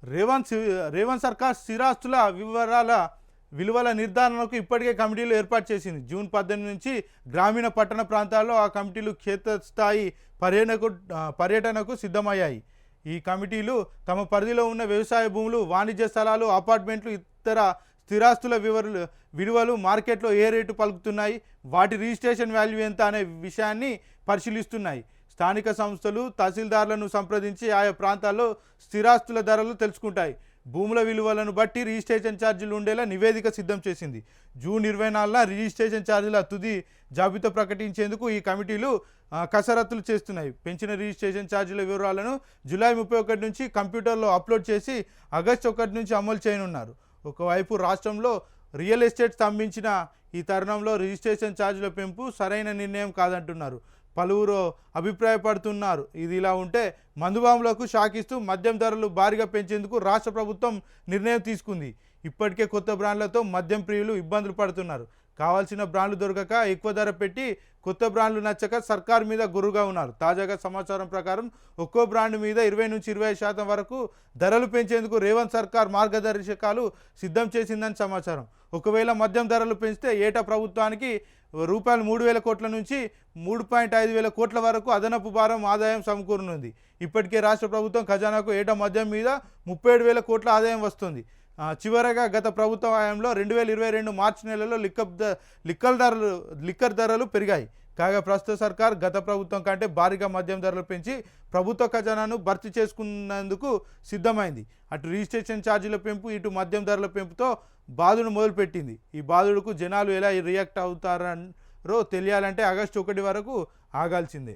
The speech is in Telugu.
రేవంత్ రేవంత్ సర్కార్ స్థిరాస్తుల విలువల నిర్ధారణకు ఇప్పటికే కమిటీలు ఏర్పాటు చేసింది. జూన్ 18 నుంచి గ్రామీణ పట్టణ ప్రాంతాల్లో ఆ కమిటీలు క్షేత్రస్థాయి పర్యటనకు సిద్ధమయ్యాయి. ఈ కమిటీలు తమ పరిధిలో ఉన్న వ్యవసాయ భూములు, వాణిజ్య స్థలాలు, అపార్ట్మెంట్లు, ఇతర స్థిరాస్తుల విలువలు మార్కెట్లో ఏ రేటు పలుకుతున్నాయి, వాటి రిజిస్ట్రేషన్ వాల్యూ ఎంత అనే విషయాన్ని పరిశీలిస్తున్నాయి. స్థానిక సంస్థలు తహసీల్దార్లను సంప్రదించి ఆయా ప్రాంతాల్లో స్థిరాస్తుల ధరలు తెలుసుకుంటాయి. భూముల విలువలను బట్టి రిజిస్ట్రేషన్ ఛార్జీలు ఉండేలా నివేదిక సిద్ధం చేసింది. జూన్ 24న రిజిస్ట్రేషన్ ఛార్జీల తుది జాబితా ప్రకటించేందుకు ఈ కమిటీలు కసరత్తులు చేస్తున్నాయి. పెంచిన రిజిస్ట్రేషన్ ఛార్జీల వివరాలను జూలై 31 నుంచి కంప్యూటర్లో అప్లోడ్ చేసి ఆగస్టు 1 నుంచి అమలు చేయనున్నారు. ఒకవైపు రాష్ట్రంలో రియల్ ఎస్టేట్ స్తంభించిన ఈ తరుణంలో రిజిస్ట్రేషన్ ఛార్జీల పెంపు సరైన నిర్ణయం కాదంటున్నారు. పలువురు అభిప్రాయపడుతున్నారు. ఇది ఇలా ఉంటే మందుబాంబులకు షాకిస్తూ మద్యం ధరలు భారీగా పెంచేందుకు రాష్ట్ర ప్రభుత్వం నిర్ణయం తీసుకుంది. ఇప్పటికే కొత్త బ్రాండ్లతో మద్యం ప్రియులు ఇబ్బందులు పడుతున్నారు. కావాల్సిన బ్రాండ్లు దొరకక ఎక్కువ ధర పెట్టి కొత్త బ్రాండ్లు నచ్చక సర్కార్ మీద గుర్రుగా ఉన్నారు. తాజాగా సమాచారం ప్రకారం ఒక్కో బ్రాండ్ మీద 20 నుంచి 25% వరకు ధరలు పెంచేందుకు రేవంత్ సర్కార్ మార్గదర్శకాలు సిద్ధం చేసిందని సమాచారం. ఒకవేళ మద్యం ధరలు పెంచితే ఏటా ప్రభుత్వానికి రూపాయలు 3,000 కోట్ల నుంచి 3,500 కోట్ల వరకు అదనపు భారం ఆదాయం సమకూరనుంది. ఇప్పటికే రాష్ట్ర ప్రభుత్వం ఖజానాకు ఏటా మద్యం మీద 37,000 కోట్ల ఆదాయం వస్తుంది. చివరగా గత ప్రభుత్వ హయాంలో 2022 మార్చి నెలలో లిక్కర్ ధరలు పెరిగాయి. కాగా ప్రస్తుత సర్కార్ గత ప్రభుత్వం కంటే భారీగా మద్యం ధరలు పెంచి ప్రభుత్వ ఖజానాను భర్తీ చేసుకున్నందుకు సిద్ధమైంది. అటు రిజిస్ట్రేషన్ ఛార్జీల పెంపు, ఇటు మద్యం ధరల పెంపుతో బాధను మొదలుపెట్టింది. ఈ బాధుడుకు జనాలు ఎలా రియాక్ట్ అవుతారో తెలియాలంటే ఆగస్టు 1 వరకు ఆగాల్సిందే.